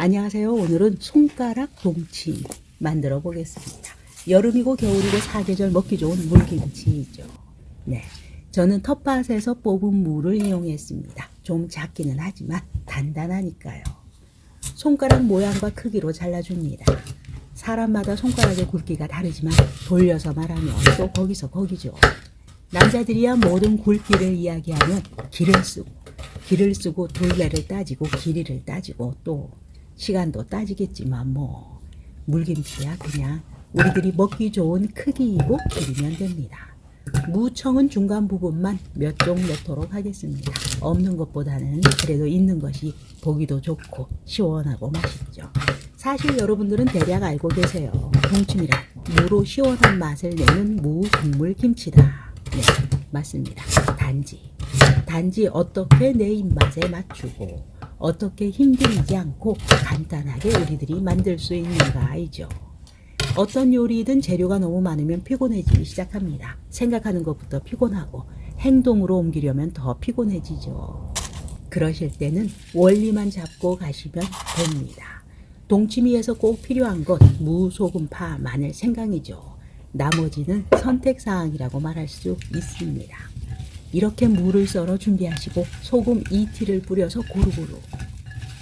안녕하세요. 오늘은 손가락 동치 만들어 보겠습니다. 여름이고 겨울이고 사계절 먹기 좋은 물김치이죠. 네, 저는 텃밭에서 뽑은 물을 이용했습니다. 좀 작기는 하지만 단단하니까요. 손가락 모양과 크기로 잘라줍니다. 사람마다 손가락의 굵기가 다르지만 돌려서 말하면 또 거기서 거기죠. 남자들이야 모든 굵기를 이야기하면 길을 쓰고 둘레를 따지고 길이를 따지고 또 시간도 따지겠지만 뭐 물김치야 그냥 우리들이 먹기 좋은 크기이고 길이면 됩니다. 무청은 중간 부분만 몇 종 넣도록 하겠습니다. 없는 것보다는 그래도 있는 것이 보기도 좋고 시원하고 맛있죠. 사실 여러분들은 대략 알고 계세요. 동치미란 무로 시원한 맛을 내는 무 국물 김치다. 네, 맞습니다. 단지 어떻게 내 입맛에 맞추고 어떻게 힘들이지 않고 간단하게 우리들이 만들 수 있는가이죠. 어떤 요리든 재료가 너무 많으면 피곤해지기 시작합니다. 생각하는 것부터 피곤하고 행동으로 옮기려면 더 피곤해지죠. 그러실 때는 원리만 잡고 가시면 됩니다. 동치미에서 꼭 필요한 것 무, 소금, 파, 마늘, 생강이죠. 나머지는 선택사항이라고 말할 수 있습니다. 이렇게 무를 썰어 준비하시고 소금 2티를 뿌려서 고루고루.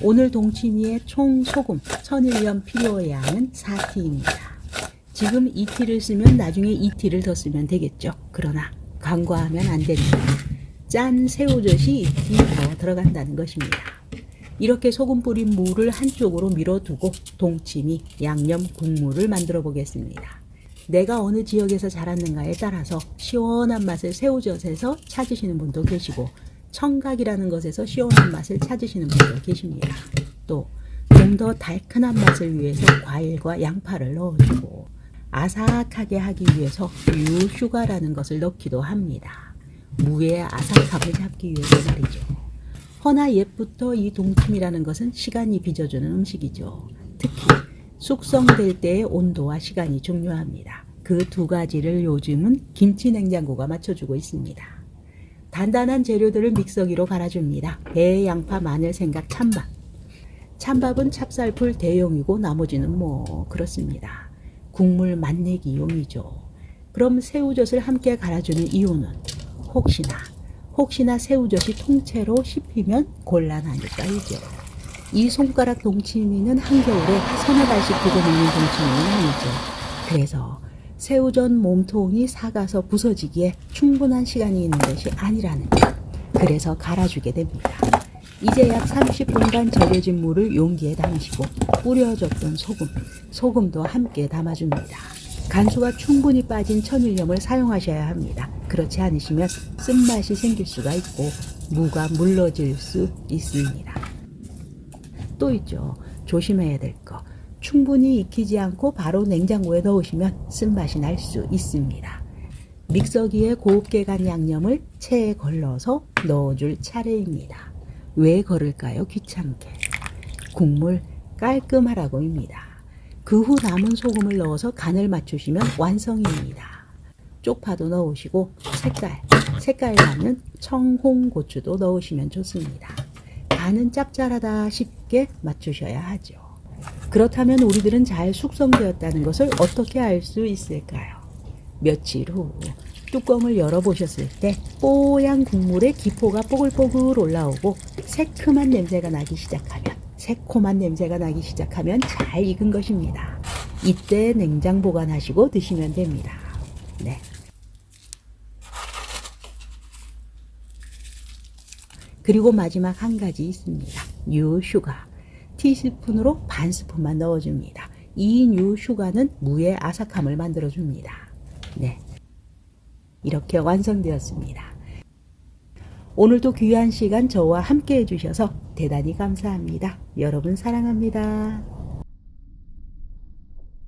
오늘 동치미의 총 소금 1000일염 필요의 양은 4티입니다. 지금 2티를 쓰면 나중에 2티를 더 쓰면 되겠죠. 그러나 간과하면 안 됩니다. 짠 새우젓이 2티 더 들어간다는 것입니다. 이렇게 소금 뿌린 무를 한쪽으로 밀어두고 동치미 양념 국물을 만들어 보겠습니다. 내가 어느 지역에서 자랐는가에 따라서 시원한 맛을 새우젓에서 찾으시는 분도 계시고 청각이라는 것에서 시원한 맛을 찾으시는 분도 계십니다. 또 좀 더 달큰한 맛을 위해서 과일과 양파를 넣어주고 아삭하게 하기 위해서 유슈가라는 것을 넣기도 합니다. 무의 아삭함을 잡기 위해서 말이죠. 허나 옛부터 이 동치미라는 것은 시간이 빚어주는 음식이죠. 특히 숙성될 때의 온도와 시간이 중요합니다. 그 두 가지를 요즘은 김치 냉장고가 맞춰주고 있습니다. 단단한 재료들을 믹서기로 갈아줍니다. 배, 양파, 마늘, 생강, 찬밥. 찬밥은 찹쌀풀 대용이고 나머지는 뭐 그렇습니다. 국물 맛내기용이죠. 그럼 새우젓을 함께 갈아주는 이유는 혹시나 새우젓이 통째로 씹히면 곤란하니까이죠. 이 손가락 동치미는 한겨울에 서너 달씩 두고 먹는 동치미는 아니죠. 그래서 새우젓 몸통이 삭아서 부서지기에 충분한 시간이 있는 것이 아니라는 것. 그래서 갈아주게 됩니다. 이제 약 30분간 절여진 물을 용기에 담으시고 뿌려줬던 소금도 함께 담아줍니다. 간수가 충분히 빠진 천일염을 사용하셔야 합니다. 그렇지 않으시면 쓴맛이 생길 수가 있고 무가 물러질 수 있습니다. 또 있죠. 조심해야 될 거. 충분히 익히지 않고 바로 냉장고에 넣으시면 쓴맛이 날 수 있습니다. 믹서기에 곱게 간 양념을 체에 걸러서 넣어줄 차례입니다. 왜 걸을까요? 귀찮게. 국물 깔끔하라고입니다. 그 후 남은 소금을 넣어서 간을 맞추시면 완성입니다. 쪽파도 넣으시고 색깔 나는 청홍고추도 넣으시면 좋습니다. 간은 짭짤하다 싶게 맞추셔야 하죠. 그렇다면 우리들은 잘 숙성되었다는 것을 어떻게 알 수 있을까요? 며칠 후 뚜껑을 열어보셨을 때 뽀얀 국물에 기포가 뽀글뽀글 올라오고 새콤한 냄새가 나기 시작하면 잘 익은 것입니다. 이때 냉장 보관하시고 드시면 됩니다. 네. 그리고 마지막 한 가지 있습니다. 유슈가. 티스푼으로 반 스푼만 넣어줍니다. 이 유슈가는 무의 아삭함을 만들어줍니다. 네, 이렇게 완성되었습니다. 오늘도 귀한 시간 저와 함께 해주셔서 대단히 감사합니다. 여러분 사랑합니다.